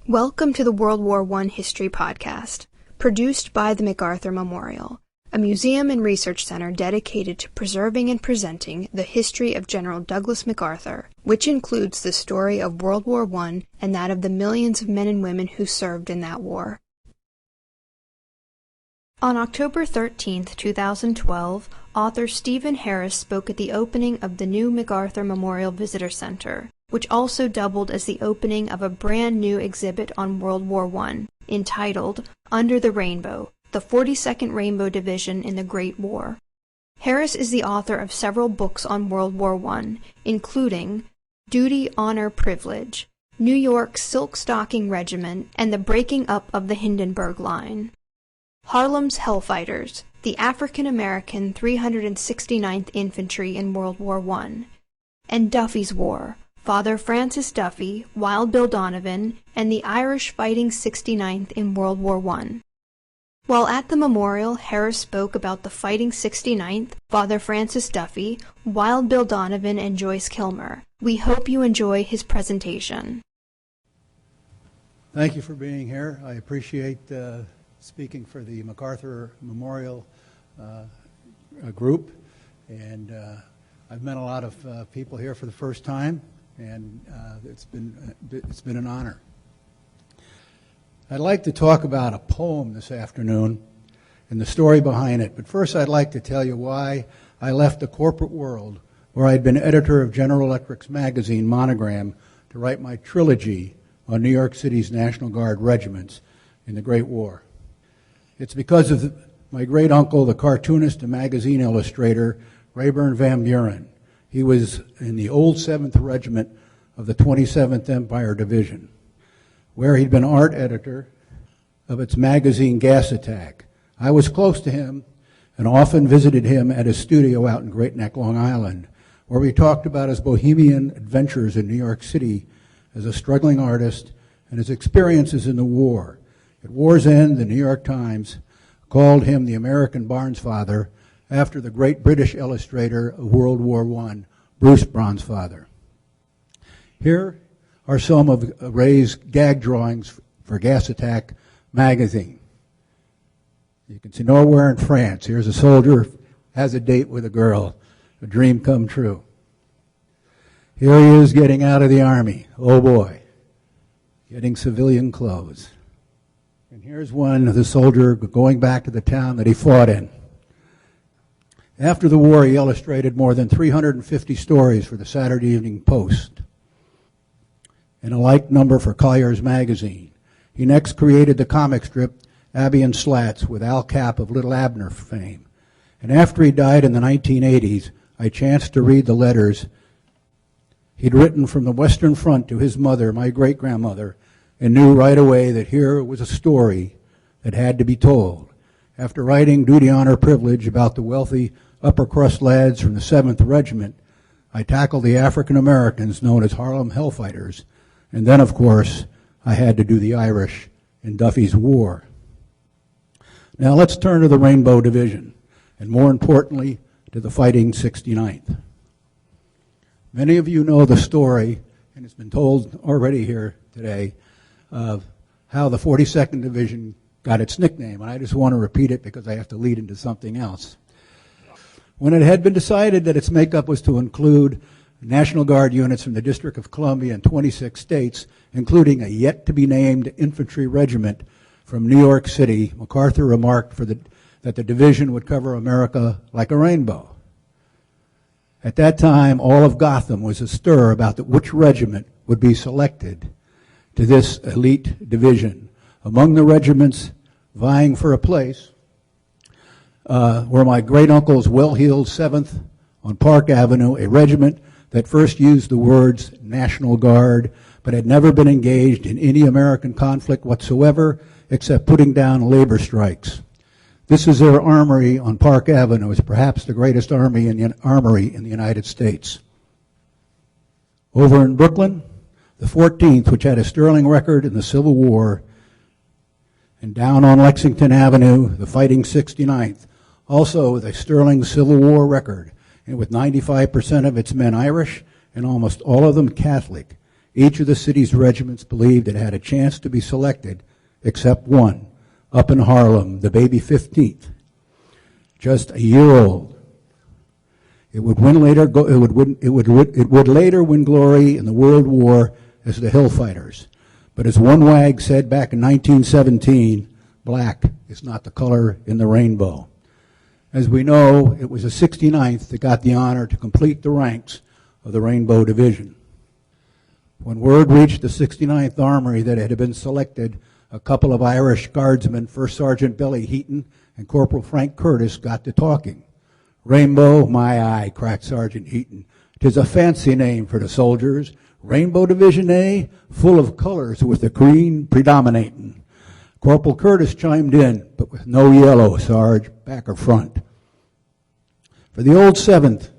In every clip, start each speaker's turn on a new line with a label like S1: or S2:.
S1: Welcome to the World War I History Podcast, produced by the MacArthur Memorial, a museum and research center dedicated to preserving and presenting the history of General Douglas MacArthur, which includes the story of World War I and that of the millions of men and women who served in that war. On October 13, 2012, author Stephen Harris spoke at the opening of the new MacArthur Memorial Visitor Center, which also doubled as the opening of a brand new exhibit on World War I, entitled Under the Rainbow, the 42nd Rainbow Division in the Great War. Harris is the author of several books on World War I, including Duty, Honor, Privilege, New York's Silk Stocking Regiment, and the Breaking Up of the Hindenburg Line. Harlem's Hellfighters, the African-American 369th Infantry in World War I, and Duffy's War, Father Francis Duffy, Wild Bill Donovan, and the Irish Fighting 69th in World War I. While at the memorial, Harris spoke about the Fighting 69th, Father Francis Duffy, Wild Bill Donovan, and Joyce Kilmer. We hope you enjoy his presentation.
S2: Thank you for being here. I appreciate speaking for the MacArthur Memorial group, and I've met a lot of people here for the first time, and it's been an honor. I'd like to talk about a poem this afternoon and the story behind it, but first I'd like to tell you why I left the corporate world, where I'd been editor of General Electric's magazine Monogram, to write my trilogy on New York City's National Guard regiments in the Great War. It's because of my great uncle, the cartoonist and magazine illustrator, Rayburn Van Buren. He was in the old 7th Regiment of the 27th Empire Division, where he'd been art editor of its magazine Gas Attack. I was close to him and often visited him at his studio out in Great Neck, Long Island, where we talked about his bohemian adventures in New York City as a struggling artist and his experiences in the war. At war's end, the New York Times called him the American Barnsfather, after the great British illustrator of World War I, Bruce Barnsfather. Here are some of Ray's gag drawings for Gas Attack magazine. You can see nowhere in France. Here's a soldier has a date with a girl, a dream come true. Here he is getting out of the army. Oh boy, getting civilian clothes. And here's one of the soldier going back to the town that he fought in. After the war, he illustrated more than 350 stories for the Saturday Evening Post and a like number for Collier's magazine. He next created the comic strip Abby and Slats with Al Cap of Little Abner fame. And after he died in the 1980s, I chanced to read the letters he'd written from the Western Front to his mother, my great-grandmother, and knew right away that here was a story that had to be told. After writing Duty, Honor, Privilege about the wealthy upper-crust lads from the 7th Regiment, I tackled the African Americans known as Harlem Hellfighters, and then, of course, I had to do the Irish in Duffy's War. Now let's turn to the Rainbow Division, and more importantly, to the Fighting 69th. Many of you know the story, and it's been told already here today, of how the 42nd Division got its nickname, and I just want to repeat it because I have to lead into something else. When it had been decided that its makeup was to include National Guard units from the District of Columbia and 26 states, including a yet-to-be-named Infantry Regiment from New York City, MacArthur remarked that the division would cover America like a rainbow. At that time, all of Gotham was astir about which regiment would be selected to this elite division. Among the regiments vying for a place were my great-uncle's well-heeled 7th on Park Avenue, a regiment that first used the words National Guard, but had never been engaged in any American conflict whatsoever except putting down labor strikes. This is their armory on Park Avenue. It's perhaps the greatest armory in the United States. Over in Brooklyn, the 14th, which had a sterling record in the Civil War, and down on Lexington Avenue, the Fighting 69th, also with a sterling Civil War record, and with 95% of its men Irish and almost all of them Catholic. Each of the city's regiments believed it had a chance to be selected, except one, up in Harlem, the baby 15th, just a year old. It would later win glory in the World War as the Hill Fighters. But as one wag said back in 1917, black is not the color in the rainbow. As we know, it was the 69th that got the honor to complete the ranks of the Rainbow Division. When word reached the 69th Armory that it had been selected, a couple of Irish guardsmen, First Sergeant Billy Heaton and Corporal Frank Curtis, got to talking. Rainbow, my eye, cracked Sergeant Heaton. 'Tis a fancy name for the soldiers. Rainbow Division A, full of colors with the green predominating. Corporal Curtis chimed in, but with no yellow, Sarge, back or front. For the old 7th,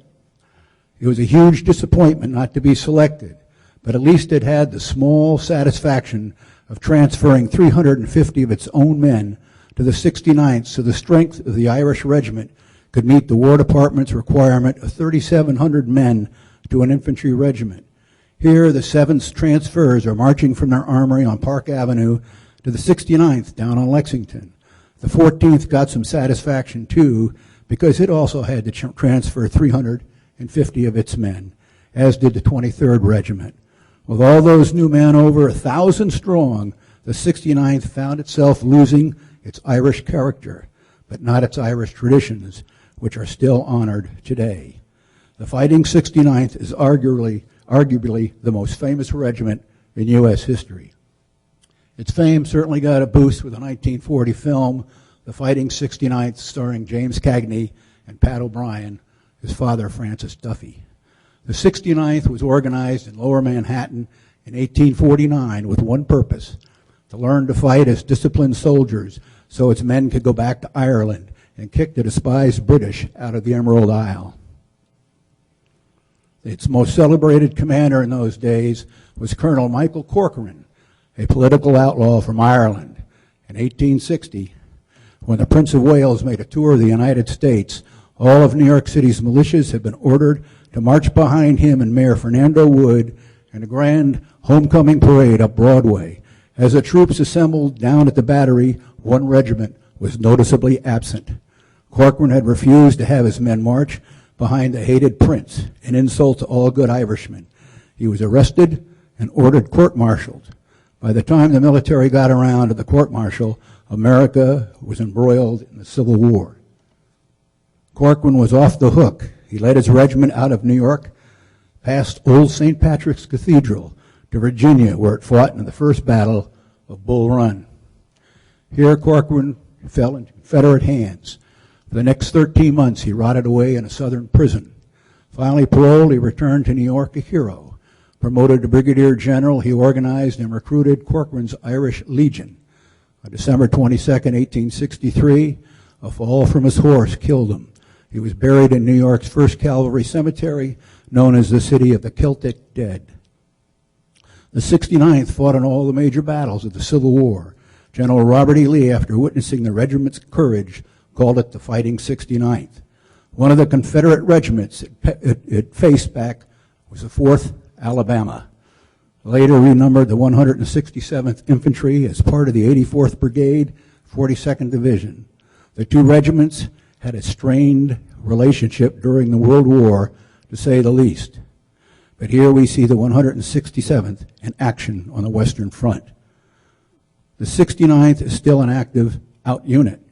S2: it was a huge disappointment not to be selected, but at least it had the small satisfaction of transferring 350 of its own men to the 69th so the strength of the Irish regiment could meet the War Department's requirement of 3,700 men to an infantry regiment. Here, the 7th transfers are marching from their armory on Park Avenue to the 69th down on Lexington. The 14th got some satisfaction, too, because it also had to transfer 350 of its men, as did the 23rd Regiment. With all those new men over 1,000 strong, the 69th found itself losing its Irish character, but not its Irish traditions, which are still honored today. The Fighting 69th is arguably the most famous regiment in U.S. history. Its fame certainly got a boost with the 1940 film, The Fighting 69th, starring James Cagney and Pat O'Brien as Father Francis Duffy. The 69th was organized in Lower Manhattan in 1849 with one purpose: to learn to fight as disciplined soldiers so its men could go back to Ireland and kick the despised British out of the Emerald Isle. Its most celebrated commander in those days was Colonel Michael Corcoran, a political outlaw from Ireland. In 1860, when the Prince of Wales made a tour of the United States, all of New York City's militias had been ordered to march behind him and Mayor Fernando Wood in a grand homecoming parade up Broadway. As the troops assembled down at the Battery, one regiment was noticeably absent. Corcoran had refused to have his men march behind the hated prince, an insult to all good Irishmen. He was arrested and ordered court-martialed. By the time the military got around to the court-martial, America was embroiled in the Civil War. Corcoran was off the hook. He led his regiment out of New York, past Old St. Patrick's Cathedral, to Virginia, where it fought in the first battle of Bull Run. Here, Corcoran fell into Confederate hands. For the next 13 months, he rotted away in a southern prison. Finally paroled, he returned to New York a hero. Promoted to brigadier general, he organized and recruited Corcoran's Irish Legion. On December 22, 1863, a fall from his horse killed him. He was buried in New York's 1st Cavalry Cemetery, known as the City of the Celtic Dead. The 69th fought in all the major battles of the Civil War. General Robert E. Lee, after witnessing the regiment's courage, called it the Fighting 69th. One of the Confederate regiments it faced back was the 4th Alabama. Later renumbered the 167th Infantry as part of the 84th Brigade, 42nd Division. The two regiments had a strained relationship during the World War, to say the least. But here we see the 167th in action on the Western Front. The 69th is still an active out unit.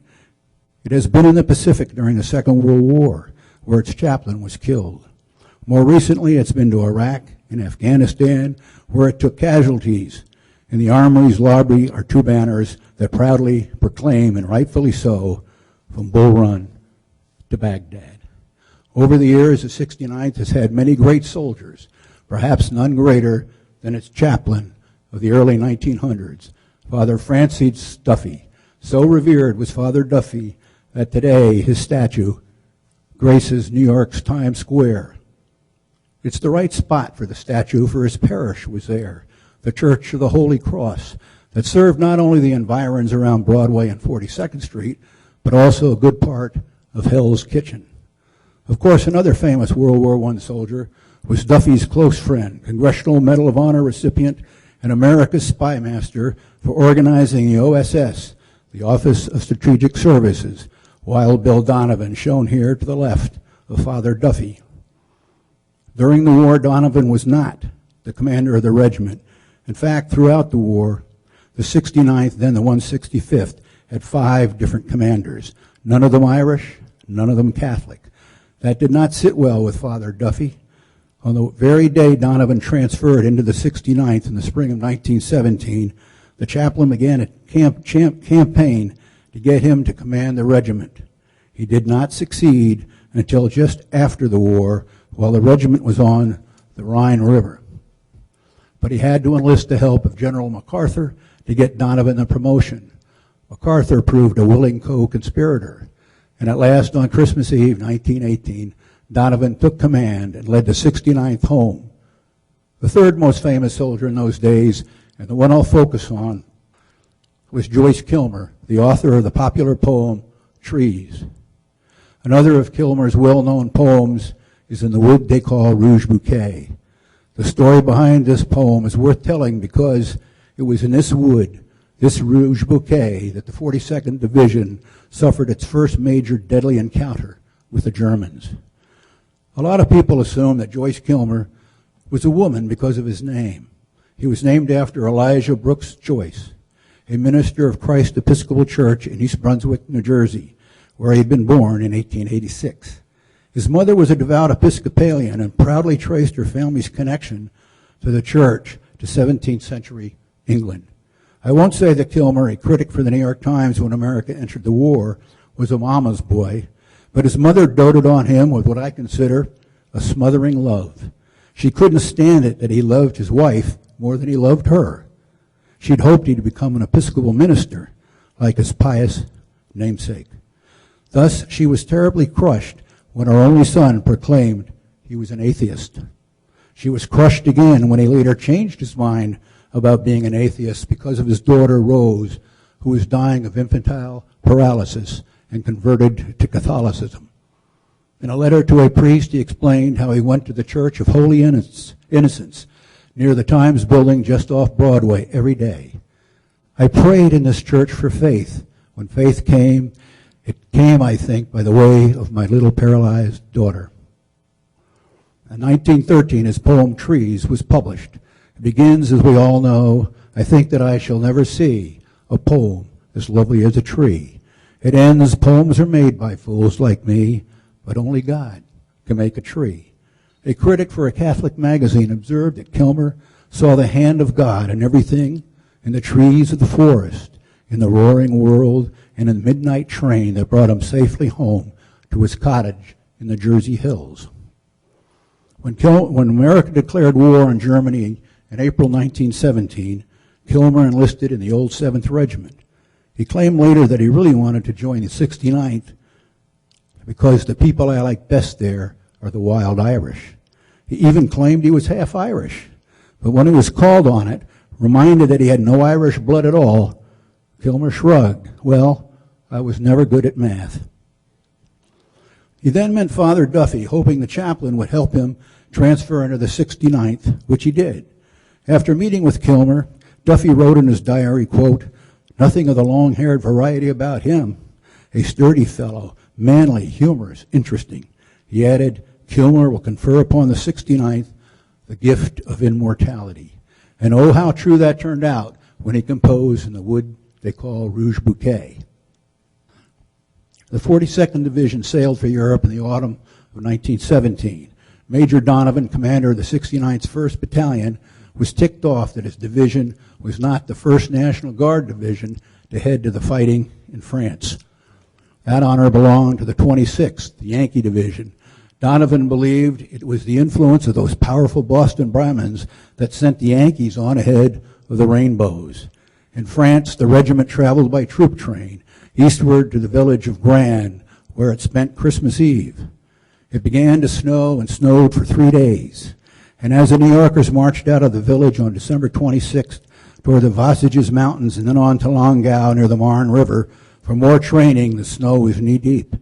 S2: It has been in the Pacific during the Second World War, where its chaplain was killed. More recently, it's been to Iraq and Afghanistan, where it took casualties. In the Armory's lobby are two banners that proudly proclaim, and rightfully so, from Bull Run to Baghdad. Over the years, the 69th has had many great soldiers, perhaps none greater than its chaplain of the early 1900s, Father Francis Duffy. So revered was Father Duffy that today his statue graces New York's Times Square. It's the right spot for the statue, for his parish was there, the Church of the Holy Cross, that served not only the environs around Broadway and 42nd Street, but also a good part of Hell's Kitchen. Of course, another famous World War I soldier was Duffy's close friend, Congressional Medal of Honor recipient, and America's Spy Master for organizing the OSS, the Office of Strategic Services, Wild Bill Donovan, shown here to the left of Father Duffy. During the war, Donovan was not the commander of the regiment. In fact, throughout the war, the 69th, then the 165th, had 5 different commanders, none of them Irish, none of them Catholic. That did not sit well with Father Duffy. On the very day Donovan transferred into the 69th in the spring of 1917, the chaplain began a campaign to get him to command the regiment. He did not succeed until just after the war, while the regiment was on the Rhine River. But he had to enlist the help of General MacArthur to get Donovan a promotion. MacArthur proved a willing co-conspirator, and at last on Christmas Eve, 1918, Donovan took command and led the 69th home. The third most famous soldier in those days, and the one I'll focus on, was Joyce Kilmer, the author of the popular poem, Trees. Another of Kilmer's well-known poems is In the Wood They Call Rouge Bouquet. The story behind this poem is worth telling because it was in this wood, this Rouge Bouquet, that the 42nd Division suffered its first major deadly encounter with the Germans. A lot of people assume that Joyce Kilmer was a woman because of his name. He was named after Elijah Brooks Joyce, a minister of Christ Episcopal Church in East Brunswick, New Jersey, where he had been born in 1886. His mother was a devout Episcopalian and proudly traced her family's connection to the church to 17th century England. I won't say that Kilmer, a critic for the New York Times when America entered the war, was a mama's boy, but his mother doted on him with what I consider a smothering love. She couldn't stand it that he loved his wife more than he loved her. She'd hoped he'd become an Episcopal minister, like his pious namesake. Thus, she was terribly crushed when her only son proclaimed he was an atheist. She was crushed again when he later changed his mind about being an atheist because of his daughter Rose, who was dying of infantile paralysis and converted to Catholicism. In a letter to a priest, he explained how he went to the Church of Holy Innocents near the Times building just off Broadway every day. I prayed in this church for faith. When faith came, it came, I think, by the way of my little paralyzed daughter. In 1913, his poem Trees was published. It begins, as we all know, I think that I shall never see a poem as lovely as a tree. It ends, poems are made by fools like me, but only God can make a tree. A critic for a Catholic magazine observed that Kilmer saw the hand of God in everything, in the trees of the forest, in the roaring world, and in the midnight train that brought him safely home to his cottage in the Jersey hills. When America declared war on Germany in April 1917, Kilmer enlisted in the old 7th Regiment. He claimed later that he really wanted to join the 69th because the people I like best there are the wild Irish. He even claimed he was half Irish. But when he was called on it, reminded that he had no Irish blood at all, Kilmer shrugged. Well, I was never good at math. He then met Father Duffy, hoping the chaplain would help him transfer into the 69th, which he did. After meeting with Kilmer, Duffy wrote in his diary, quote, nothing of the long-haired variety about him. A sturdy fellow, manly, humorous, interesting. He added, Kilmer will confer upon the 69th the gift of immortality. And oh, how true that turned out when he composed In the Wood They Call Rouge Bouquet. The 42nd Division sailed for Europe in the autumn of 1917. Major Donovan, commander of the 69th 1st Battalion, was ticked off that his division was not the 1st National Guard Division to head to the fighting in France. That honor belonged to the 26th, the Yankee Division. Donovan believed it was the influence of those powerful Boston Brahmins that sent the Yankees on ahead of the Rainbows. In France, the regiment traveled by troop train eastward to the village of Gran, where it spent Christmas Eve. It began to snow and snowed for 3 days. And as the New Yorkers marched out of the village on December 26th toward the Vosges Mountains and then on to Longau near the Marne River for more training, the snow was knee-deep.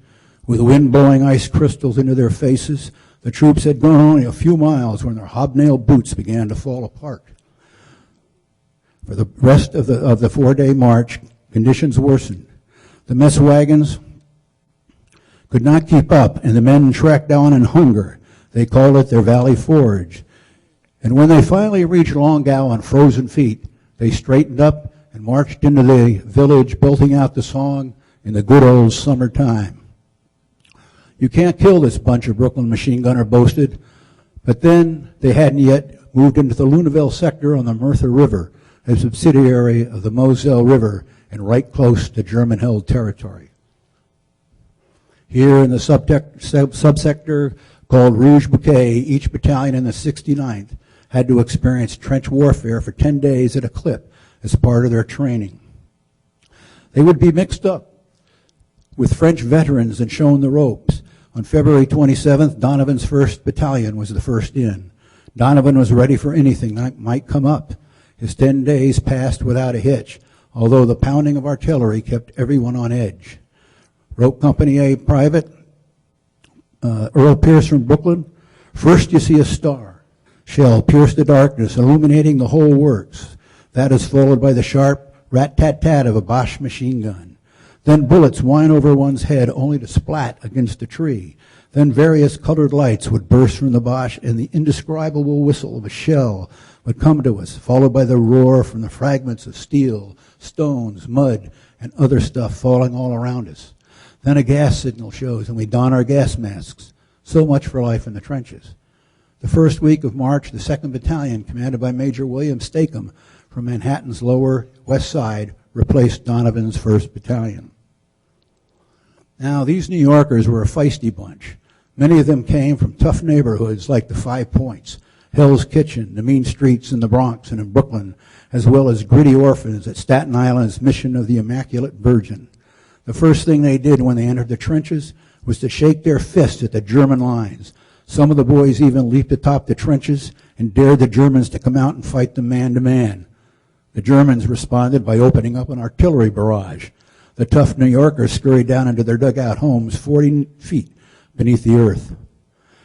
S2: With the wind blowing ice crystals into their faces, The troops had gone only a few miles when their hobnail boots began to fall apart. For the rest of the 4-day march, conditions worsened. The mess wagons could not keep up, and the men tracked down in hunger. They called it their Valley Forge. And when they finally reached Longau on frozen feet, they straightened up and marched into the village, belting out the song in the good old summertime. You can't kill this bunch, a Brooklyn machine gunner boasted. But then they hadn't yet moved into the Luneville sector on the Merthyr River, a subsidiary of the Moselle River and right close to German-held territory. Here in the subsector called Rouge Bouquet, each battalion in the 69th had to experience trench warfare for 10 days at a clip as part of their training. They would be mixed up with French veterans and shown the ropes. On February 27th, Donovan's 1st Battalion was the first in. Donovan was ready for anything that might come up. His 10 days passed without a hitch, although the pounding of artillery kept everyone on edge. Rope Company A Private Earl Pierce from Brooklyn, first you see a star. Shell pierce the darkness, illuminating the whole works. That is followed by the sharp rat-tat-tat of a Bosch machine gun. Then bullets whine over one's head only to splat against a tree. Then various colored lights would burst from the Bosch, and the indescribable whistle of a shell would come to us, followed by the roar from the fragments of steel, stones, mud, and other stuff falling all around us. Then a gas signal shows, and we don our gas masks. So much for life in the trenches. The first week of March, the 2nd Battalion, commanded by Major William Stakem from Manhattan's Lower West Side, replaced Donovan's 1st Battalion. Now, these New Yorkers were a feisty bunch. Many of them came from tough neighborhoods like the Five Points, Hell's Kitchen, the mean streets in the Bronx and in Brooklyn, as well as gritty orphans at Staten Island's Mission of the Immaculate Virgin. The first thing they did when they entered the trenches was to shake their fists at the German lines. Some of the boys even leaped atop the trenches and dared the Germans to come out and fight them man to man. The Germans responded by opening up an artillery barrage. The tough New Yorkers scurried down into their dugout homes 40 feet beneath the earth.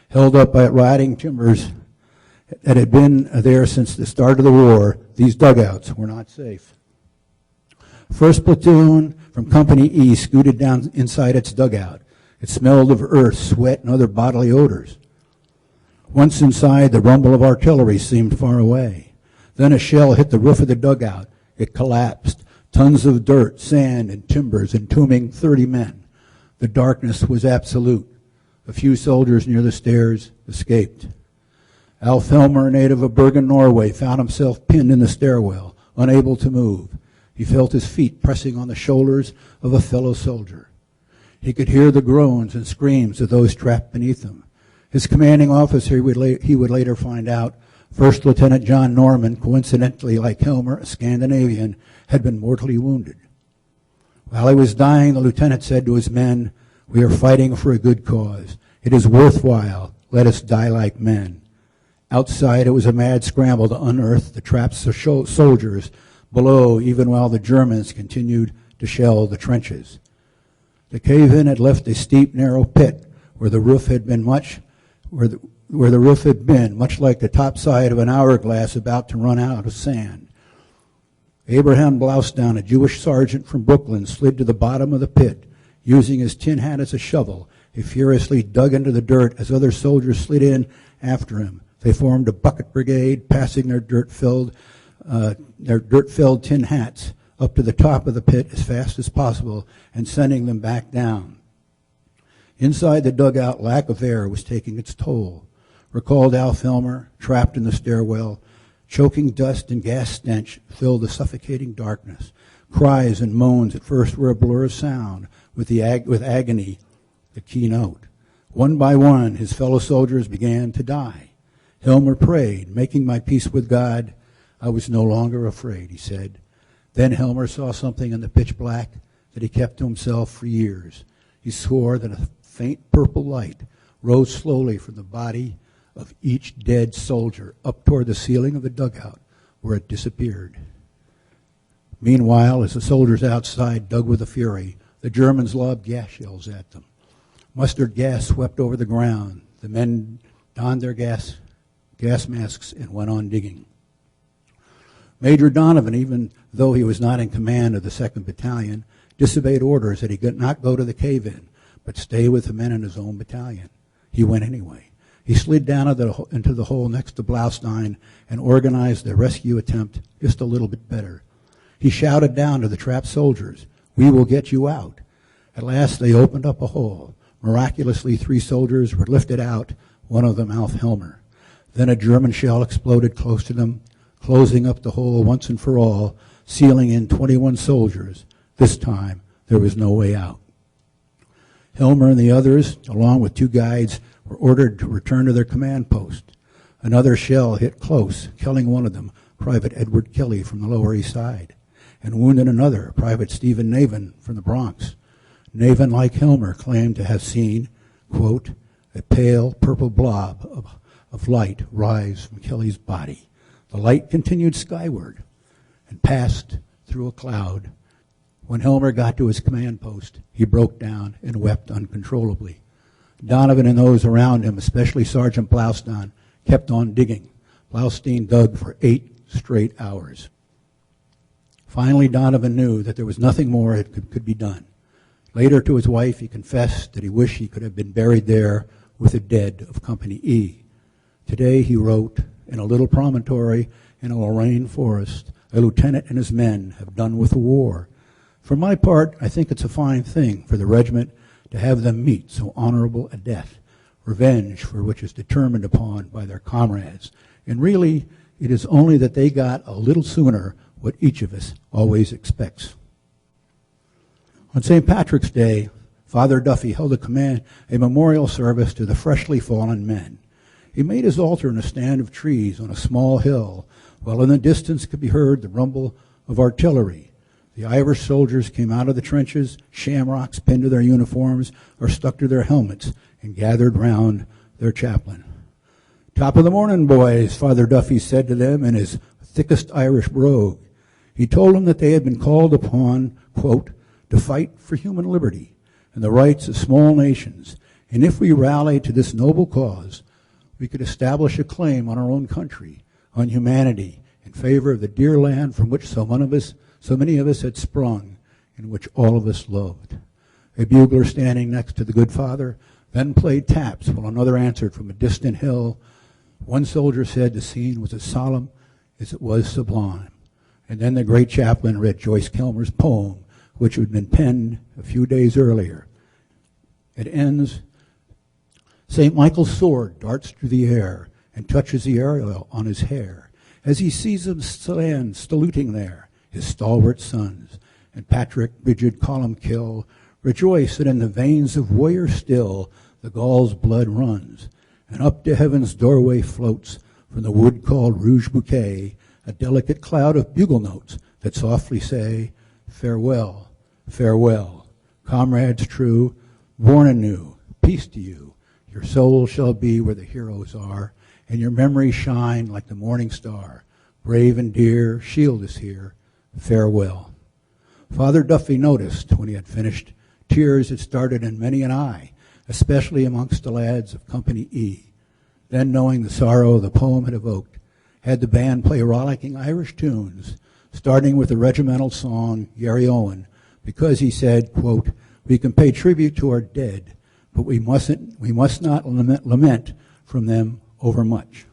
S2: Held up by rotting timbers that had been there since the start of the war, these dugouts were not safe. First platoon from Company E scooted down inside its dugout. It smelled of earth, sweat, and other bodily odors. Once inside, the rumble of artillery seemed far away. Then a shell hit the roof of the dugout. It collapsed. Tons of dirt, sand, and timbers entombing 30 men. The darkness was absolute. A few soldiers near the stairs escaped. Alf Helmer, a native of Bergen, Norway, found himself pinned in the stairwell, unable to move. He felt his feet pressing on the shoulders of a fellow soldier. He could hear the groans and screams of those trapped beneath him. His commanding officer, he would later find out, First Lieutenant John Norman, coincidentally like Helmer, a Scandinavian, had been mortally wounded. While he was dying, the lieutenant said to his men, "We are fighting for a good cause. It is worthwhile. Let us die like men." Outside, it was a mad scramble to unearth the trapped soldiers below, even while the Germans continued to shell the trenches. The cave-in had left a steep, narrow pit where the roof had been much like the top side of an hourglass about to run out of sand. Abraham Blousdown, a Jewish sergeant from Brooklyn, slid to the bottom of the pit. Using his tin hat as a shovel, he furiously dug into the dirt as other soldiers slid in after him. They formed a bucket brigade, passing their dirt-filled tin hats up to the top of the pit as fast as possible and sending them back down. Inside the dugout, lack of air was taking its toll. Recalled Alf Helmer, trapped in the stairwell. Choking dust and gas stench filled the suffocating darkness. Cries and moans at first were a blur of sound, with agony the keynote. One by one, his fellow soldiers began to die. Helmer prayed, "Making my peace with God, I was no longer afraid," he said. Then Helmer saw something in the pitch black that he kept to himself for years. He swore that a faint purple light rose slowly from the body of each dead soldier up toward the ceiling of the dugout, where it disappeared. Meanwhile, as the soldiers outside dug with a fury, the Germans lobbed gas shells at them. Mustard gas swept over the ground. The men donned their gas masks, and went on digging. Major Donovan, even though he was not in command of the 2nd Battalion, disobeyed orders that he could not go to the cave-in, but stay with the men in his own battalion. He went anyway. He slid down into the hole next to Blaustein and organized the rescue attempt just a little bit better. He shouted down to the trapped soldiers, "We will get you out." At last they opened up a hole. Miraculously, 3 soldiers were lifted out, one of them Alf Helmer. Then a German shell exploded close to them, closing up the hole once and for all, sealing in 21 soldiers. This time, there was no way out. Helmer and the others, along with 2 guides, were ordered to return to their command post. Another shell hit close, killing one of them, Private Edward Kelly from the Lower East Side, and wounded another, Private Stephen Navin from the Bronx. Navin, like Helmer, claimed to have seen, quote, a pale purple blob of light rise from Kelly's body. The light continued skyward and passed through a cloud. When Helmer got to his command post, he broke down and wept uncontrollably. Donovan and those around him, especially Sergeant Blaustein, kept on digging. Blaustein dug for 8 straight hours. Finally, Donovan knew that there was nothing more that could be done. Later, to his wife, he confessed that he wished he could have been buried there with the dead of Company E. Today, he wrote, in a little promontory in a Lorraine forest, a lieutenant and his men have done with the war. For my part, I think it's a fine thing for the regiment to have them meet so honorable a death, revenge for which is determined upon by their comrades. And really, it is only that they got a little sooner what each of us always expects. On St. Patrick's Day, Father Duffy held a memorial service to the freshly fallen men. He made his altar in a stand of trees on a small hill, while in the distance could be heard the rumble of artillery. The Irish soldiers came out of the trenches, shamrocks pinned to their uniforms or stuck to their helmets, and gathered round their chaplain. "Top of the morning, boys," Father Duffy said to them in his thickest Irish brogue. He told them that they had been called upon, quote, to fight for human liberty and the rights of small nations, and if we rallied to this noble cause, we could establish a claim on our own country, on humanity, in favor of the dear land from which so many of us had sprung, and which all of us loved. A bugler standing next to the good father then played taps while another answered from a distant hill. One soldier said the scene was as solemn as it was sublime. And then the great chaplain read Joyce Kilmer's poem, which had been penned a few days earlier. It ends, "St. Michael's sword darts through the air and touches the aureole on his hair, as he sees them stand saluting there, his stalwart sons, and Patrick rigid column kill, rejoice that in the veins of warrior still the Gaul's blood runs, and up to heaven's doorway floats from the wood called Rouge Bouquet a delicate cloud of bugle notes that softly say, farewell, farewell, comrades true, born anew, peace to you, your soul shall be where the heroes are, and your memory shine like the morning star, brave and dear, shield is here, farewell." Father Duffy noticed, when he had finished, tears had started in many an eye, especially amongst the lads of Company E. Then, knowing the sorrow the poem had evoked, had the band play rollicking Irish tunes, starting with the regimental song, Gary Owen, because he said, quote, "We can pay tribute to our dead, but we must not lament from them overmuch."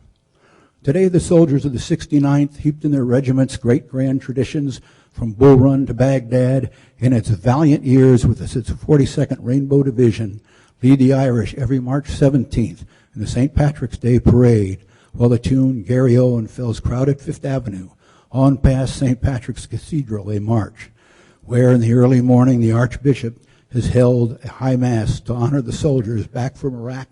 S2: Today, the soldiers of the 69th, heaped in their regiment's great grand traditions from Bull Run to Baghdad, in its valiant years with its 42nd Rainbow Division, lead the Irish every March 17th in the St. Patrick's Day Parade, while the tune Gary Owen fills crowded Fifth Avenue. On past St. Patrick's Cathedral they march, where in the early morning the Archbishop has held a high mass to honor the soldiers back from Iraq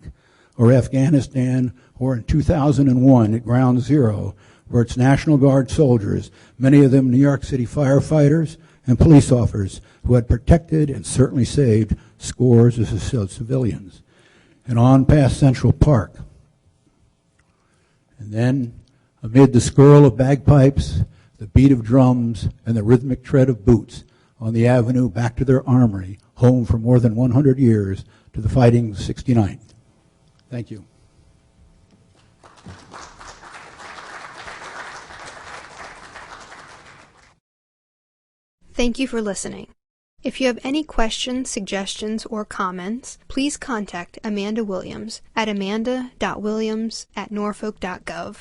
S2: or Afghanistan, or in 2001 at Ground Zero, where its National Guard soldiers, many of them New York City firefighters and police officers, who had protected and certainly saved scores of civilians. And on past Central Park. And then, amid the skirl of bagpipes, the beat of drums, and the rhythmic tread of boots, on the avenue back to their armory, home for more than 100 years, to the fighting 69th. Thank you.
S1: Thank you for listening. If you have any questions, suggestions, or comments, please contact Amanda Williams at amanda.williams@norfolk.gov.